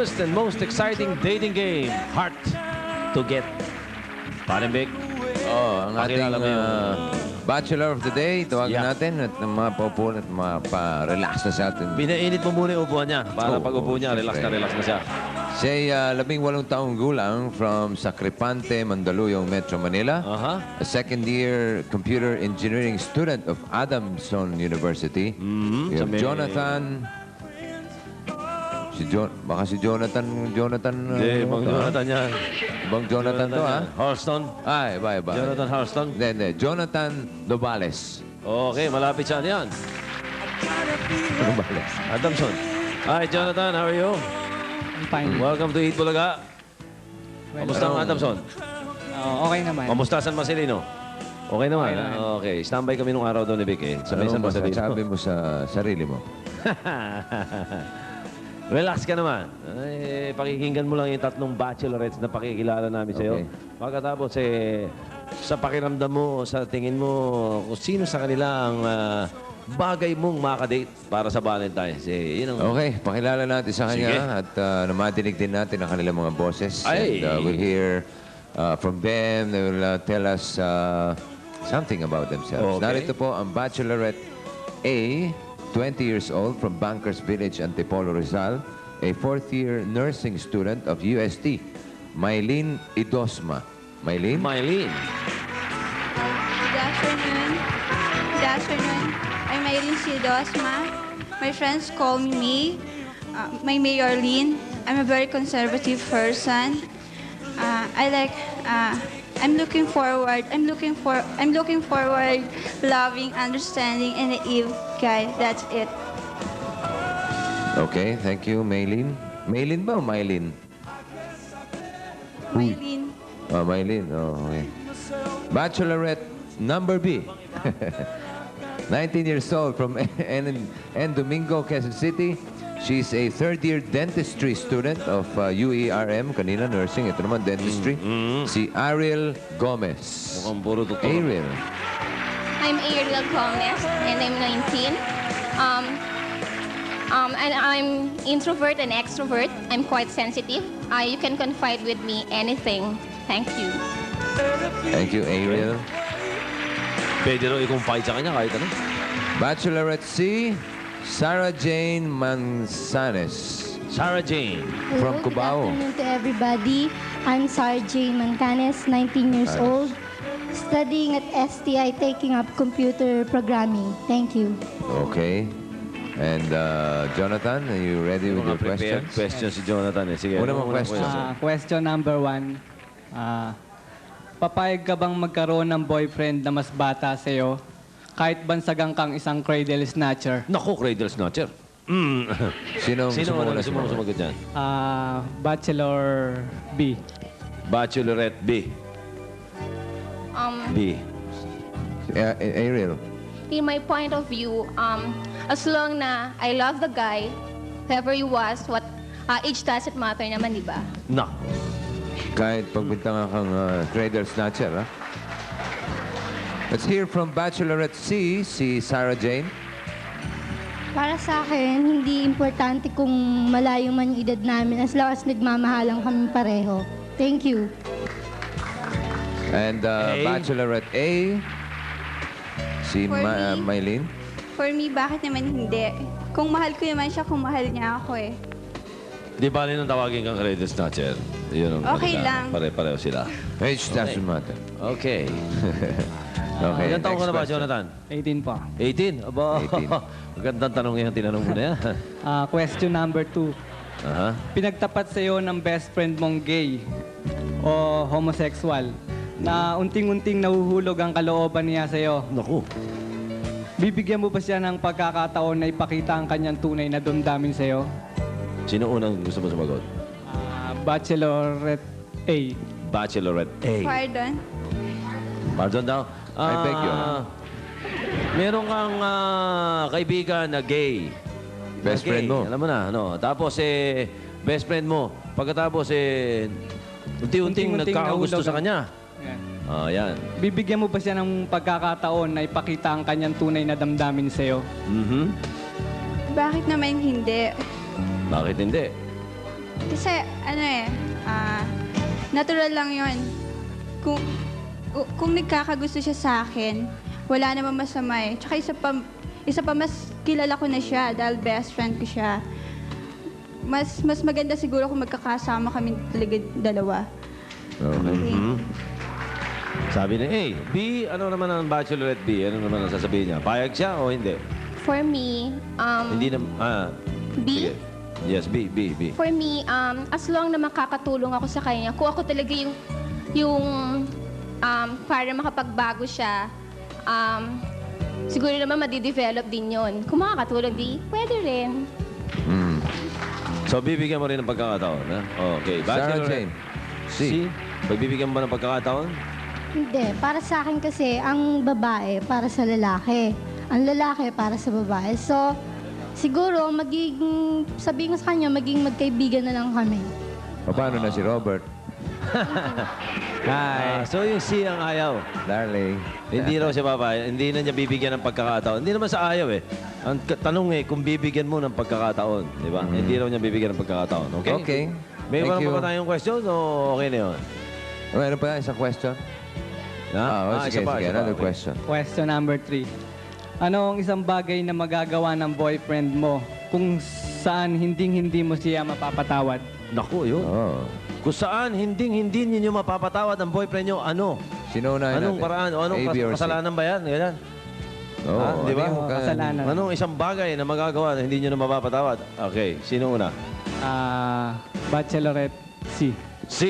First and most exciting dating game, Heart to Get. Parimbik, Oh, ang ating Pakilala mo yung- Bachelor of the Day, tawagin Yeah. natin at mapaupo at mapa-relax na sa atin. pinainit mo muna yung upuan niya. Para Oo, pag upo niya, relax siyempre. na siya. Siya ay 18 taong gulang from Sacripante, Mandaluyong, Metro Manila. Aha. A second-year computer engineering student of Adamson University. We Sa have may- Jonathan. Baka si Jonathan. Hindi, Bang Jonathan yan. Bang Jonathan to, ha? yan. Horston. Ay, iba. Jonathan Horston. Hindi. Jonathan Dobales. Okay, malapit siya yan. Dobales. Adamson. Hi, Jonathan. How are you? I'm fine. Welcome to Eat Bulaga. Kamusta ang Adamson? Okay naman. Kamusta San Marcelino? Okay naman. Okay naman. Okay. Standby kami nung araw doon ni Vic eh. Sa may San Ano Marcelino. masasabi mo sa sarili mo? Relax ka naman. Ay, pakikinggan mo lang yung tatlong bachelorettes na pakikilala namin sa'yo. Okay. Pagkatapos, sa pakiramdam mo, sa tingin mo, kung sino sa kanila ang bagay mong makadate para sa Valentine's. Yun ang... Okay, pakilala natin sa Sige. kanya at namadinig din natin ang kanilang mga boses. Ay. And we'll hear from them. They will tell us something about themselves. Okay. Narito po ang Bachelorette A, 20 years old from Bankers Village, Antipolo, Rizal. A fourth-year nursing student of UST, Mylene Idosma. Mylene? Mylene. Good afternoon. Good afternoon. I'm Irene Sidosma. My friends call me May. My Mayor Lynn. I'm a very conservative person. I'm looking forward, loving, understanding, and naive guy. That's it. Okay, thank you, Mylene. Mylene ba o Mylene? Mylene. Oh, Mylene. Oh, okay. Bachelorette number B. 19 years old from N. Domingo, Quezon City. She's a third-year dentistry student of UERM. Kanina, nursing. Ito naman, dentistry. Si Ariel Gomez. Mukhang puro totoo. Ariel. I'm Ariel Gomez, and I'm 19. And I'm introvert and extrovert. I'm quite sensitive. You can confide with me anything. Thank you. Thank you, Ariel. Pwede rin i-confide sa kanya kahit ano. Bachelorette C. Sarah Jane Manzanes. Sarah Jane. From Cubao. Good afternoon to everybody. I'm Sarah Jane Mancanes, 19 years Nice. old, studying at STI, taking up computer programming. Thank you. Okay. And Jonathan, are you ready with Mga your prepared questions? questions si Jonathan eh. Sige. Una ano mong unang question. Question number 1. Papayag ka bang magkaroon ng boyfriend na mas bata sa'yo kahit bansagang kang isang cradle snatcher? Naku, Cradle Snatcher. Sinong Sino sumuna unang sumagot dyan? Bachelor B. Bachelorette B. B. Ariel. In my point of view, as long na I love the guy, whoever he was, what age doesn't matter naman, di ba? Naku. Kahit pagbintangan kang cradle snatcher, ha? Let's hear from Bachelorette C, si Sarah Jane. Para sa akin, hindi importante kung malayo man yung edad namin as long as nagmamahalang kami pareho. Thank you. And A. Bachelorette A, si For me. Mylene. For me, bakit naman hindi? Kung mahal ko naman siya, kung mahal niya ako eh. Di ba rin ang tawagin kang Cradle Snatcher? Yun ang Okay kanila. lang. Pare-pareho sila. Age doesn't matter. Okay. Okay, Ilan taong ka na ba, next question. Jonathan? 18 po. 18? Aba, 18. magandang tanong yan, tinanong mo na yan. Question number 2. Aha. Pinagtapat sa'yo ng best friend mong gay o homosexual na unting-unting nahuhulog ang kalooban niya sa'yo. Naku. Bibigyan mo ba siya ng pagkakataon na ipakita ang kanyang tunay na damdamin sa'yo? Sino unang gusto mo sumagot? Bachelorette A. Bachelorette A. Pardon? Pardon daw? I beg you. Meron kang kaibigan na gay. Best Na gay, friend mo. Alam mo na, no? Tapos, best friend mo. Pagkatapos, unti-unting Unting-unting nagkakagusto nahulog sa ang- kanya. Yan. Yan. Bibigyan mo ba siya ng pagkakataon na ipakita ang kanyang tunay na damdamin sa'yo? Mhm. Bakit naman hindi? Bakit hindi? Kasi, natural lang yon. Kung nagkakagusto siya sa akin, wala namang masama eh. Tsaka isa pa mas kilala ko na siya dahil best friend ko siya. Mas maganda siguro kung magkakasama kami talaga dalawa. Okay. Sabi niya, A, B, ano naman ang Bachelorette B? Ano naman ang sasabihin niya? Payag siya o hindi? For me, Hindi na, B? sige. Yes, B. For me, as long na makakatulong ako sa kanya, kung ako talaga yung para makapagbago siya, siguro naman madidevelop din yon. Kung makakatulong, di, pwede rin. So, bibigyan mo rin ng pagkakataon, ha? Okay. Sarah Bachelorette Jane. C. Pagbibigyan mo ba ng pagkakataon? Hindi. Para sa akin kasi, ang babae para sa lalaki. Ang lalaki para sa babae. So, siguro, sabihin ko sa kanya, magkaibigan na lang kami. Paano na si Robert? Hi. So, yung C ang ayaw. Darling. Hindi raw siya babae. Hindi na niya bibigyan ng pagkakataon. Hindi naman sa ayaw eh. Ang tanong eh, kung bibigyan mo ng pagkakataon. Di ba? Hindi raw niya bibigyan ng pagkakataon. Okay? Okay. May Thank iba you. pa ba tayong question o okay na yun? Meron pa isang question? Sige, isa pa. another Okay. question. Question number 3. Ano ang isang bagay na magagawa ng boyfriend mo kung saan hindi mo siya mapapatawad? Naku, yun. Oh. Kung saan hindi ninyo mapapatawad ang boyfriend nyo, ano? Sino unahin Anong natin? paraan? O anong A, B, or C? kasalanan ba yan? Ganyan. Oo, di ba? ano yung Kasalanan. Anong isang bagay na magagawa na hindi nyo na mapapatawad? Okay, sino una? Bachelorette C. C.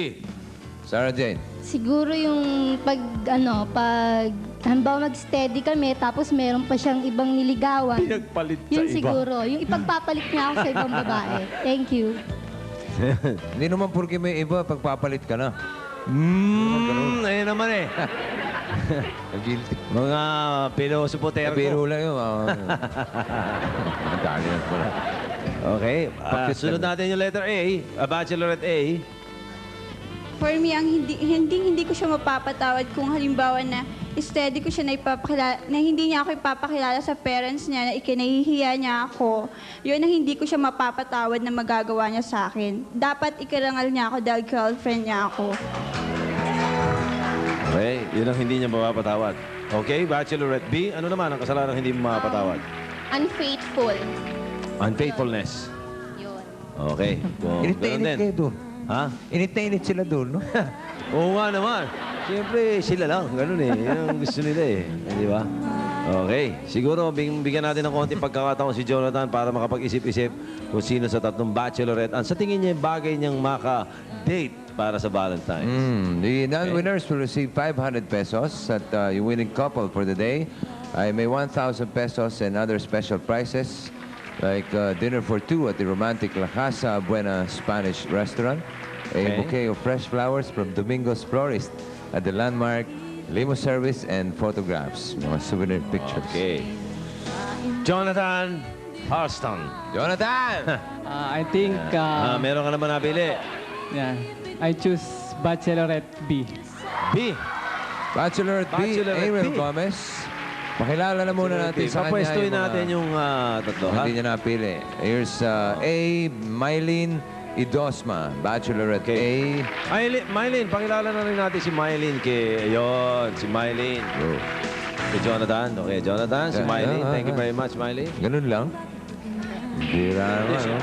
Sarah Jane. Siguro yung halimbawa mag-steady kami, tapos meron pa siyang ibang niligawan. Pinagpalit Yun siguro. Yung ipagpapalit niya ako sa ibang babae. Thank you. Hindi naman porque may iba, pagpapalit ka na. Ayun naman eh. Guilty. Mga pilosupotero. Biro lang yun. Madali lang pala. Okay. Bakit Sunod natin yung letter A. Bachelorette A. For me, ang hindi ko siya mapapatawad kung halimbawa na steady ko siya na hindi niya ako ipapakilala sa parents niya, na ikinahihiya niya ako. Yun ang hindi ko siya mapapatawad na magagawa niya sa akin. Dapat ikarangal niya ako dahil girlfriend niya ako. Okay, yun ang hindi niya mapapatawad. Okay, Bachelorette B. Ano naman ang kasalanan hindi mo mapapatawad? Unfaithful. Unfaithfulness. Yun. Okay. Kung Init na ganun init din. kayo doon. Ha? Init na init sila doon, no? Oo nga naman. Siyempre, sila lang. Ganun eh. Yan ang gusto nila eh. Di ba? Okay. Siguro, bigyan natin ng konting pagkakataon si Jonathan para makapag-isip-isip kung sino sa tatlong bachelorette ang sa tingin niya bagay niyang maka-date para sa Valentine's. The non-winners will receive 500 pesos at yung winning couple for the day ay may 1,000 pesos and other special prizes like dinner for two at the romantic La Casa Buena Spanish restaurant, a Okay. bouquet of fresh flowers from Domingos Florist at the landmark, limo service, and photographs, mga souvenir pictures. Okay. Jonathan Harston. Jonathan! I think, Meron ka naman napili. yeah, I choose Bachelorette B. B. Bachelorette B, Bachelorette Ariel B. Gomez. Pakilala na muna natin sa kanya. Papwestuhin yung mga- natin yung tatlo, ha? Hindi niya napili. Here's A, Mylene Idosma, Bachelorette Okay. A. Mylene, pakilala na rin natin si Mylene si Mylene. Oh. Kay Jonathan. Okay, Jonathan, si Yeah, Mylene. yeah, Thank you yeah. very much, Mylene. Ganun lang. Bira naman, no?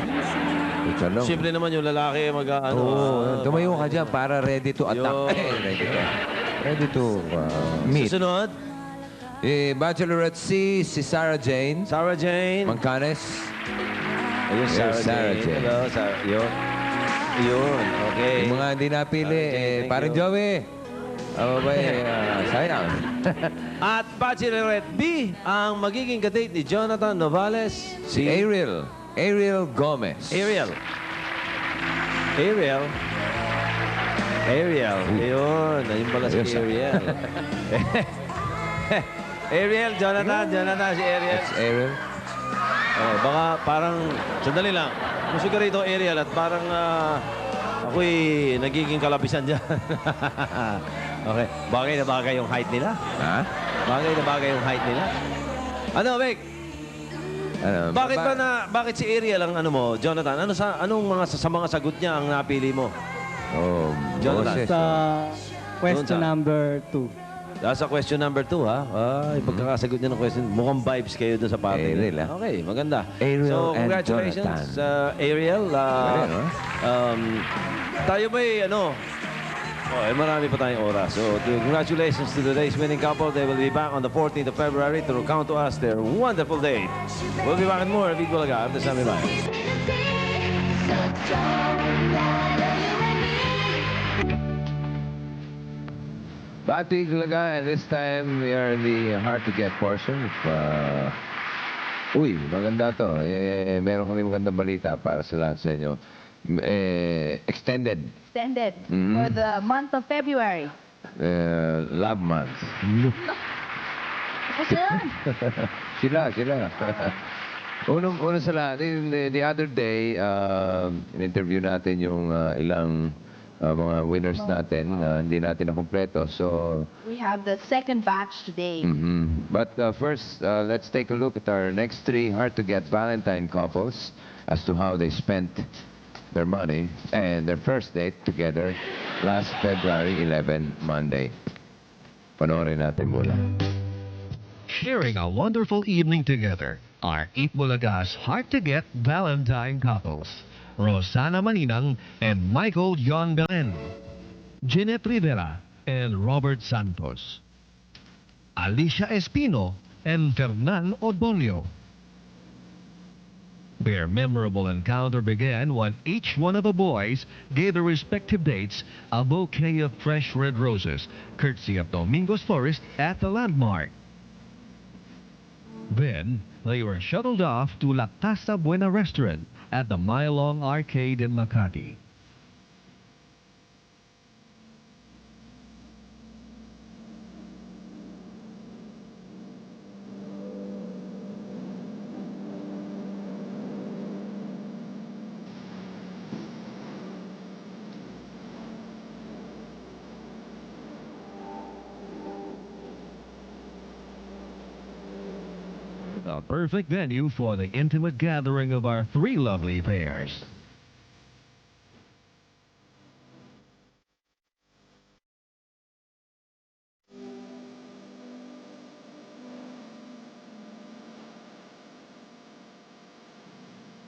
Talong. Siyempre naman yung lalaki mag-ano. Tumayo ka dyan para ready to attack. Yun. ready to meet. Susunod, Bachelorette C, si Sarah Jane. Sarah Jane. Mangkanes. Ayun, Yes, Sarah, Sarah Jane. Jane. Hello, Sarah. Yun. Yun, okay. Yung mga hindi napili, Sarah Jane, thank parang you. Joey. Sayang. At Bachelorette B, ang magiging kadate ni Jonathan Novales, Si Ariel Gomez. Ariel. Ariel. Ayun. Ayun pala si Ayos, ah. Ariel. Ariel, Jonathan, si Ariel. It's Ariel. Baka parang, sandali lang. Gusto ka rito, Ariel, at parang ako'y nagiging kalabisan dyan. Okay. Bagay na bagay yung height nila. Ha? Bagay na bagay yung height nila. Ano, Vic? Bakit si Ariel ang ano mo, Jonathan? Anong sa mga sagot niya ang napili mo? Oh, Jonathan. Moses. Sa Doon question sa- number 2. Sa question number 2, ha? Ay, pagkakasagot niya ng question, mukhang vibes kayo doon sa party. Ariel, ha? Okay, maganda. Ariel so, and congratulations, Jonathan. Ariel. Galing, no? Tayo ba'y, marami pa tayong oras. So, congratulations to today's winning couple. They will be back on the 14th of February to recount to us their wonderful date. We'll be back with more. Big Bulaga, after Sammy Bayo. Bati talaga, and this time we are in the hard to get portion. Uy, maganda to. Meron kami magandang balita para sa lahat sa inyo. Extended Extended Mhm. for the month of February. love month. Tapos na yan. Sila. Unang sa lahat, the other day, in-interview natin yung ilang mga winners natin. Hindi natin nakompleto. So, We have the second batch today. But first, let's take a look at our next 3 hard-to-get Valentine couples as to how they spent their money and their first date together last February 11, Monday. Panoorin natin muna. Sharing a wonderful evening together are Itbulaga's hard-to-get Valentine couples, Rosana Maninang and Michael John Belen, Jeanette Rivera and Robert Santos, Alicia Espino and Fernan Odonio. Their memorable encounter began when each one of the boys gave their respective dates a bouquet of fresh red roses, courtesy of Domingo's Florist at the Landmark. Then, they were shuttled off to La Casa Buena restaurant at the Mylong Arcade in Makati. The perfect venue for the intimate gathering of our 3 lovely pairs.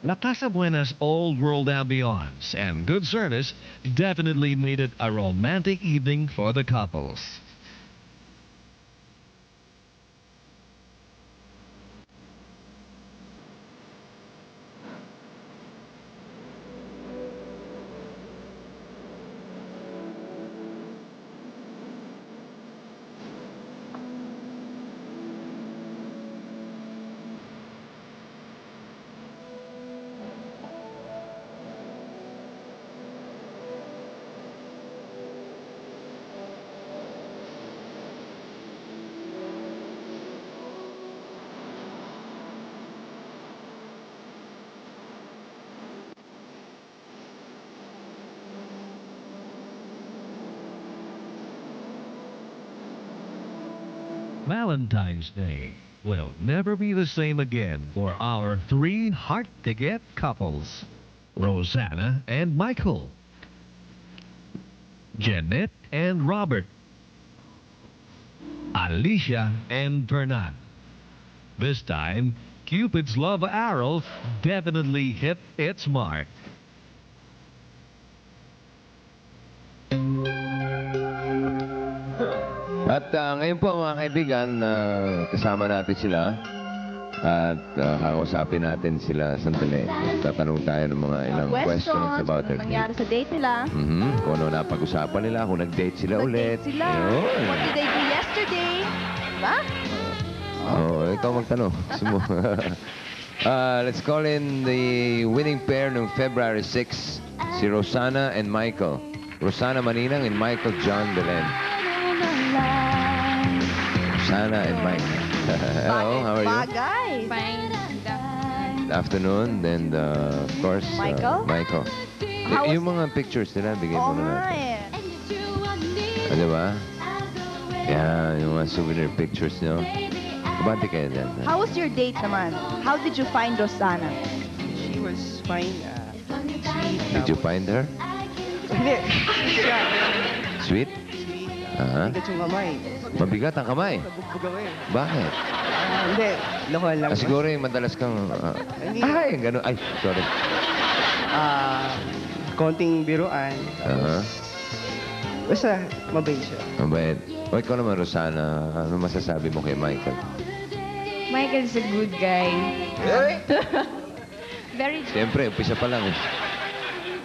La Casa Buena's old-world ambiance and good service definitely made it a romantic evening for the couples. Valentine's Day will never be the same again for our 3 hard-to-get couples, Rosanna and Michael, Jeanette and Robert, Alicia and Fernan. This time, Cupid's love arrow definitely hit its mark. At ngayon po mga kaibigan, kasama natin sila at kakausapin natin sila sandali. Tatanong tayo ng mga ilang questions about their Ano nangyari date. sa date nila? Kung ano napag-usapan nila, kung nag-date sila ulit. Nag-date sila. Yun. What did they do yesterday? Diba? Ikaw magtanong. Gusto mo? Let's call in the winning pair ng February 6, si Rosana and Michael. Rosana Maninang and Michael John Belen. Rosana and Mike. Hello, how are you? Bagay. Fine. Good afternoon. And of course, Michael? Michael. How was- Yung mga pictures nila, bigay Oo mo na nga natin. eh. Di ba? Yan, yung mga souvenir pictures nyo. Kabante kayo dyan. How was your date naman? How did you find Rosana? She was fine. Sweet. Did you find her? Hindi. Siya. Sweet? Aha. Bigat yung kamay. Mabigat ang kamay. Nabugbog ako eh. Bakit? Hindi. Lokohan lang. Siguro yung madalas kang... Hindi. ay, gano'n. Ay, sorry. Konting biruan. Aha. Basta, mabait siya. Mabait. O ikaw naman, Rosana, ano masasabi mo kay Michael? Michael is a good guy. Very, Siyempre, umpisa pa lang eh.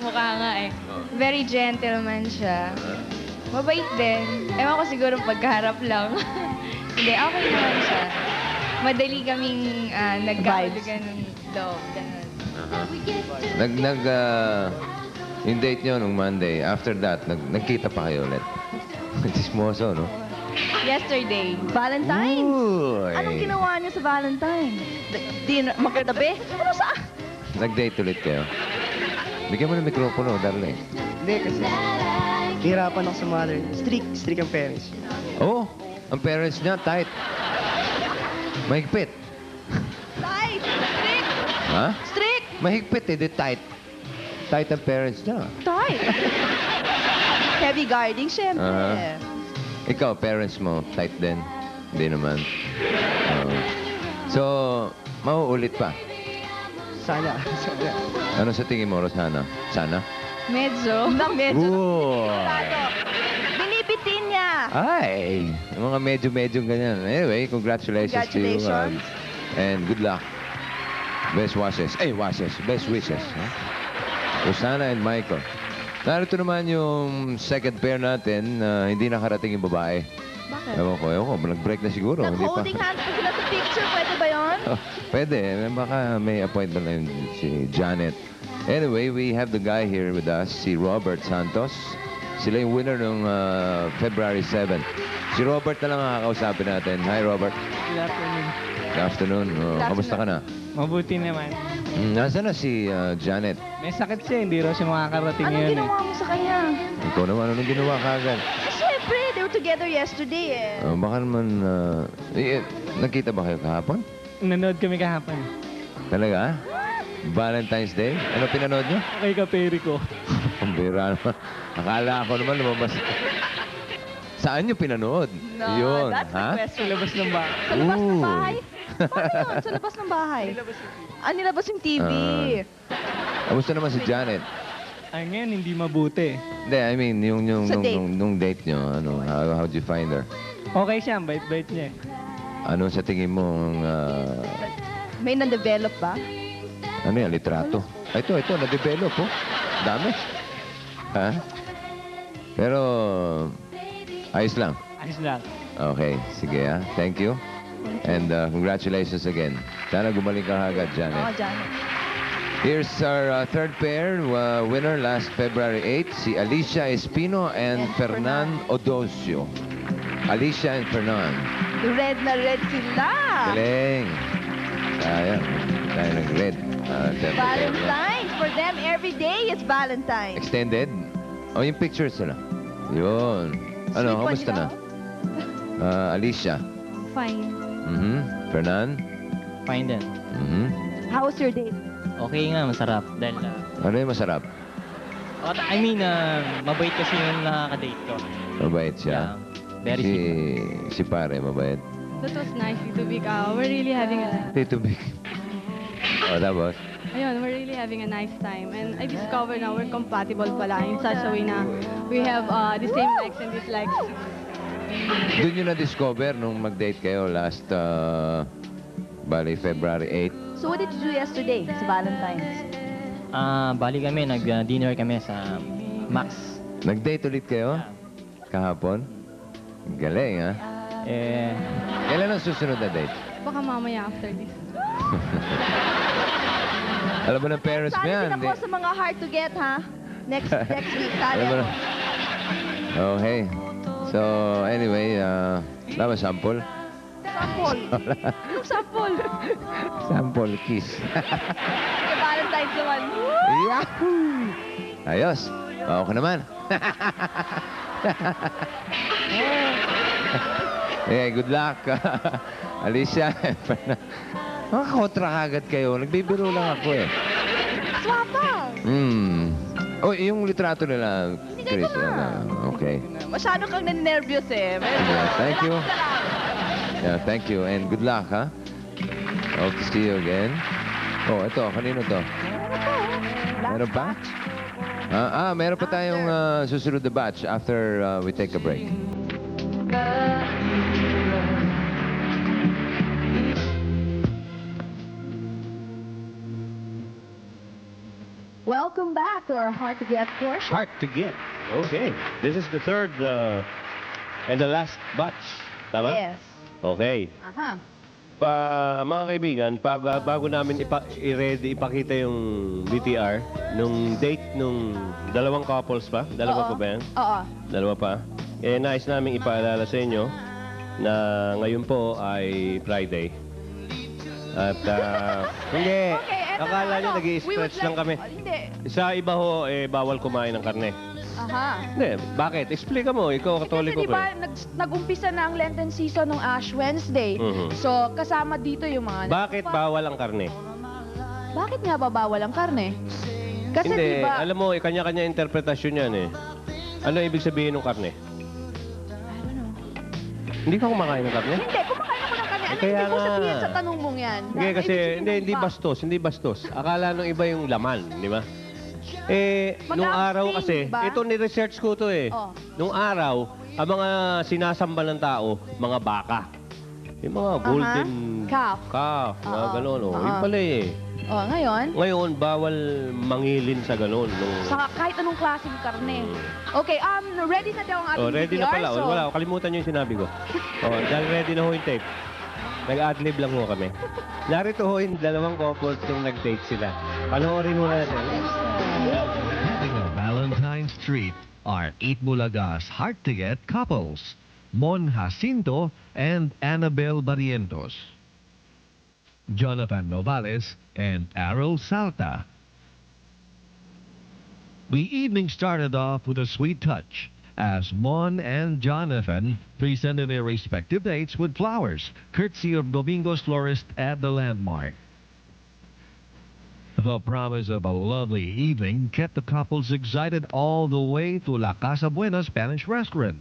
mukha nga eh. Very gentleman siya. Mabait din. Ewan ko siguro pagkaharap lang. Hindi, okay naman siya. Madali kaming nagkakulugan ng loob. Ganun. Yung date nyo nung Monday, after that, nagkita pa kayo ulit. Chismoso, no? Yesterday. Valentine's? Uy. Anong ginawa niyo sa Valentine? Di magkatabi? Ano sa... Nag-date ulit kayo. Bigyan mo ng mikropono, darling. Hindi kasi, hirapan ako sa mother. Strict ang parents. Oh, ang parents niya, tight. Mahigpit. Tight! Strict! Ha? Strict! Mahigpit eh, di tight. Tight ang parents niya. Tight! Heavy guarding, syempre. Aha. Ikaw, parents mo, tight din. Hindi naman. So, mauulit pa. Sana. Ano sa tingin mo, Rosana? Sana? Medyo. Medyo. Ooh. Binibitin niya. Ay, yung mga medyo ganyan. Anyway, congratulations to you. Congratulations. And good luck. Best wishes. Best wishes. Huh? Rosana and Michael. Narito naman yung second pair natin na hindi nakarating yung babae. Bakit? Ewan ko, nag-break na siguro. Hindi pa. Nag-holding hands pa sila sa picture. Pwede ba yun? Oh, pwede. Baka may appointment na yun si Janet. Anyway, we have the guy here with us, si Robert Santos. Sila yung winner ng February 7. Si Robert na lang ang kakausapin natin. Hi, Robert. Good afternoon. Good afternoon. Kamusta ka na? Mabuti naman. Nasaan na si Janet? May sakit siya, hindi raw siya makakarating Anong ngayon eh. ginawa mo sa kanya? Ikaw naman, anong ginawa ka agad? Siyempre, they were together yesterday eh. Baka naman, nakita ba kayo kahapon? Nanood kami kahapon. Talaga? Valentine's Day? Ano pinanood nyo? Okay ka, peri ko. Ang bira naman. Akala ko naman lumabas. Saan nyo pinanood? No, Yun, that's ha? the Sa question. labas ng bahay. Sa labas ng Ooh. bahay? Paano yun? Sa labas ng bahay? Nilabas yung TV. Kamusta naman si Janet? Ay, ngayon, hindi mabuti. Hindi, I mean, Sa date. nung date nyo, how'd you find her? Okay siya, ang bait-bait niya. Ano sa tingin mo ang, May na-develop ba? ano yan, litrato? Ito, na-develop, oh. Dami. Ha? Pero, ayos lang. Ayos lang. Okay, sige Thank you. And congratulations again. Sana gumaling ka agad, Oo, Janet. Janet. Here's our third pair, winner last February 8, si Alicia Espino and And Fernan Odosio. Alicia and Fernan. Red na red sila. Galing. Sayang. Tayo nag-red. Valentine's. For them, every day is Valentine's. Extended? Oh, yung pictures nila. Yun. Ano, Sweet one, kamusta di na? ba? Alicia. Fine. Fernan? Fine din. How was your date? Okay nga, masarap. Dahil, Ano yung masarap? mabait kasi yung nakaka-date ko. Mabait siya. Very Si pare, mabait. That was nice, Tito Vic. We're really having a... Tito Big. Oh, tapos? Ayun, we're really having a nice time. And I discovered now we're compatible pala in such a way na we have the same likes and dislikes. Doon nyo na-discover nung mag-date kayo last, February 8. So what did you do yesterday sa Valentine's? Bali kami, nag-dinner kami sa Max. Nag-date ulit kayo? Kahapon? Galing, ha? Kailan ang susunod na date? Baka mamaya after this. Alam mo ng parents mo yan. Sali din ako sa mga hard to get, ha? Next week, sali Alam mo ako. na. Okay. So, anyway, tama sample? Sample. Yung sample. Sample kiss. Sa Valentine's naman. Yahoo! Ayos. Okay naman. Okay, good luck. Alicia. Kontra agad kayo. Nagbibiro lang ako eh. Swapang! Oh, yung litrato nila, Binigay ko Chris. na. Okay. Masyado kang nervyos eh. Yeah, thank you. Yeah, thank you. And good luck, ha? Hope to see you again. Oh, ito. Kanino to? Meron pa? Meron pa tayong susunod na batch after we take a break. Welcome back to our Hard to Get portion. Hard to get. Okay. This is the third and the last batch. Tama? Yes. Okay. Aha. Mga kaibigan, bago namin i-ready, ipakita yung DTR, nung date nung dalawang couples pa. Dalawa pa ba yan? Oo. Dalawa pa. Eh, nais namin ipaalala sa inyo na ngayon po ay Friday. At, hindi. Okay, eto Akala na, nyo ano, nag-i-stretch lang kami. Hindi. Sa iba ho, bawal kumain ng karne. Aha. Hindi, bakit? Explica mo, ikaw katoliko Kasi di ko ba, nag-umpisa na ang Lenten season ng Ash Wednesday. Mhm. So, kasama dito yung mga... Bakit bawal ang karne? Bakit nga ba bawal ang karne? Kasi Hindi, di ba... alam mo, kanya-kanya interpretasyon yan eh. Ano ibig sabihin ng karne? Hindi ka kumakain ng karne? Hindi, kumakain ako ng karne. Ano Kaya ibig ko nga. sabihin sa tanong mong yan? Hindi, Na- kasi ibig sabihin hindi ba? hindi bastos. Akala nung iba yung laman, di ba? Nung araw kasi, ba? ito ni-research ko to eh. Oh. Nung araw, ang mga sinasamba ng tao, mga baka. Yung mga golden Calf. mga Oo. gano'n. Oh. Oo. Yun pala eh. Oh, ngayon, Ngayon, bawal mangilin sa gano'n. sa kahit anong klaseng karne. Okay, ready na daw ang ating Ready na VTR, pala. so- Wala, kalimutan nyo yung sinabi ko. Dahil ready na ho yung tape. Nag-adlib lang ho kami. Narito ho yung dalawang couples yung nag-take sila. Panoorin mo natin. Having a Valentine's treat are Eat Bulaga's hard-to-get couples, Mon Jacinto and Annabel Barrientos, Jonathan Novales and Errol Salta. The evening started off with a sweet touch as Mon and Jonathan presented their respective dates with flowers, courtesy of Domingo's Florist at the Landmark. The promise of a lovely evening kept the couples excited all the way to La Casa Buena Spanish restaurant.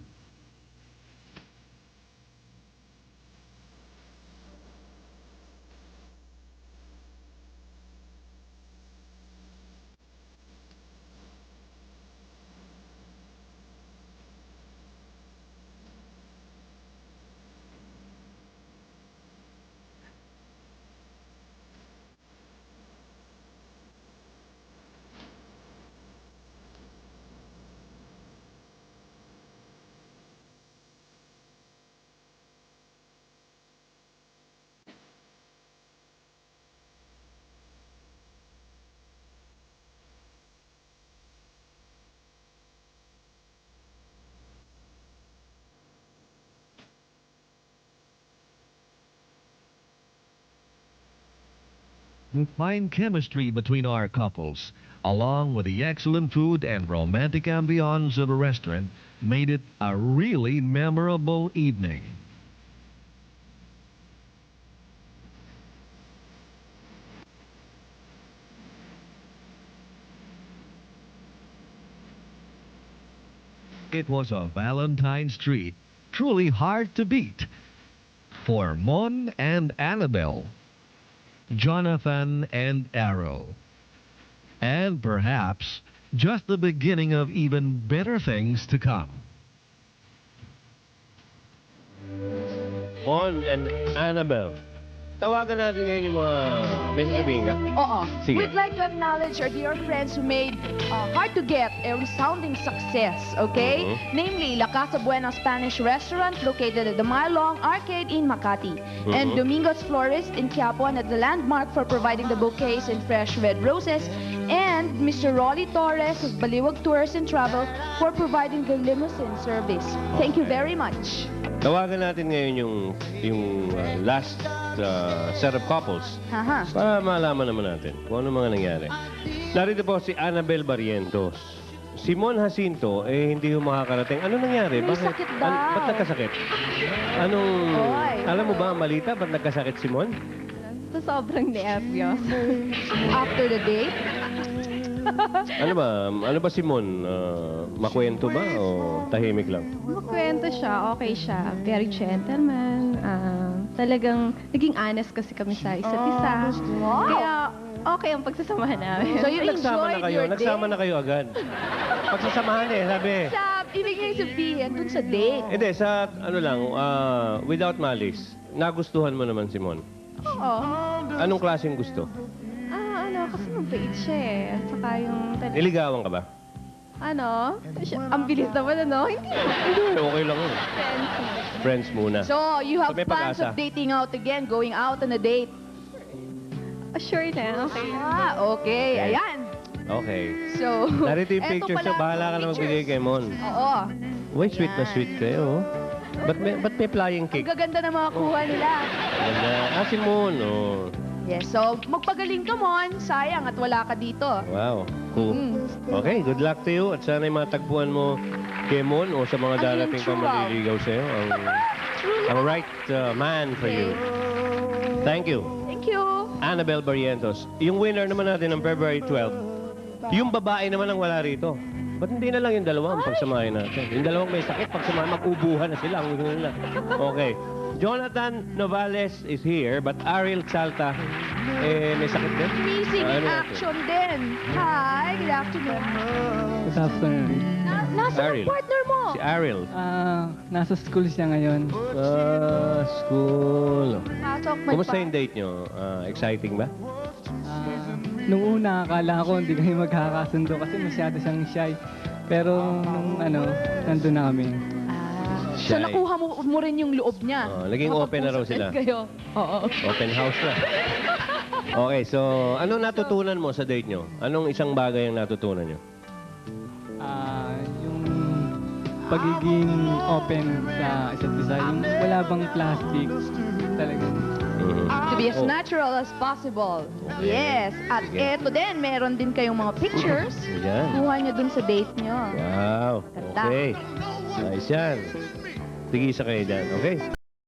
The fine chemistry between our couples, along with the excellent food and romantic ambiance of the restaurant, made it a really memorable evening. It was a Valentine's treat, truly hard to beat, for Mon and Annabelle, Jonathan and Errol, and perhaps just the beginning of even better things to come. Mon and Annabelle. Tawagan natin ngayon yung mga may sasabihin ka. Oo. Sige. We'd like to acknowledge our dear friends who made Hard to Get a resounding success, okay? Namely, La Casa Buena Spanish Restaurant located at the Mile-Long Arcade in Makati. And Domingo's Florist in Quiapo and at the Landmark for providing the bouquets and fresh red roses. And Mr. Rolly Torres of Baliwag Tours and Travel for providing the limousine service. Thank you very much. Tawagan natin ngayon yung last set of couples Haha. para malaman naman natin kung ano mga nangyari. Narito po si Annabel Barrientos. Si Mon Jacinto, hindi yung makakarating. Ano nangyari? May sakit daw. Ba't nagkasakit? Anong... Oy. Alam mo ba ang malita? Ba't nagkasakit si Mon? So, sobrang nervyos. After the date? Ano ba si Mon? Makwento ba o tahimik lang? Makwento siya, okay siya. Very gentleman. Talagang naging honest kasi kami sa isa't isa. Wow. Kaya okay ang pagsasamahan namin. So you Nagsama na enjoyed kayo. your Nagsama date? na kayo agad. Pagsasamahan sabi. Sa, ibig niya sabihin, dun sa date. Hindi, sa ano lang, without malice, nagustuhan mo naman si Mon. Oo. Anong klaseng gusto? Kasi mabait siya eh. At saka yung... Niligawan ka ba? Ang bilis naman Hindi. Hindi, okay lang yun. Friends muna. So, you have So, may plans pag-asa. of dating out again, going out on a date? Sure na, okay. Okay. Ayan. Okay. So, Narito yung eto pictures pala niya. Bahala ka na pictures. magbigay kay Mon. Oo. Uy, sweet na sweet kayo. Ba't may flying Ang cake? gaganda ng mga kuha nila. Ganda. Si Mon. Oh. Yes, so magpagaling ka, Mon. Sayang at wala ka dito. Wow. Cool. Okay, good luck to you. At sana yung matagpuan mo kay Mon o sa mga Ang darating pa true love. maliligaw sa'yo. Ang right man for you. Thank you. Thank you. Annabel Barrientos. Yung winner naman natin ng February 12, yung babae naman ang wala rito. Ba't hindi na lang yung dalawa ang pagsamahin natin? Yung dalawang may sakit, pagsamahin, mag-ubuhan na sila. Ang gusto nila. Okay. Jonathan Novales is here, but Ariel Salta, may sakit din? Missing in Ano natin? action din. Hi, good afternoon. Good afternoon. Nasaan ang Ariel. partner mo? Si Ariel. Nasa school siya ngayon. School. Pasok, may Kumusta yung date nyo? Exciting ba? Nung una, akala ko hindi kami magkakasundo kasi masyado siyang shy. Pero nung nandun na kami. So, Shy. nakuha mo rin yung loob niya. Naging open na raw sila. Kayo. Oo. Open house na. Okay, so anong natutunan mo sa date nyo? Anong isang bagay ang natutunan nyo? Yung pagiging open sa isa't isa. Yung wala bang plastic. Talagang. To be as Oh. natural as possible. Yes. At Sige. eto din, meron din kayong mga pictures. Yan. Kuha niyo dun sa date niyo. Wow. Ganda. Okay. Nice yan. Tigisa kayo dyan, okay?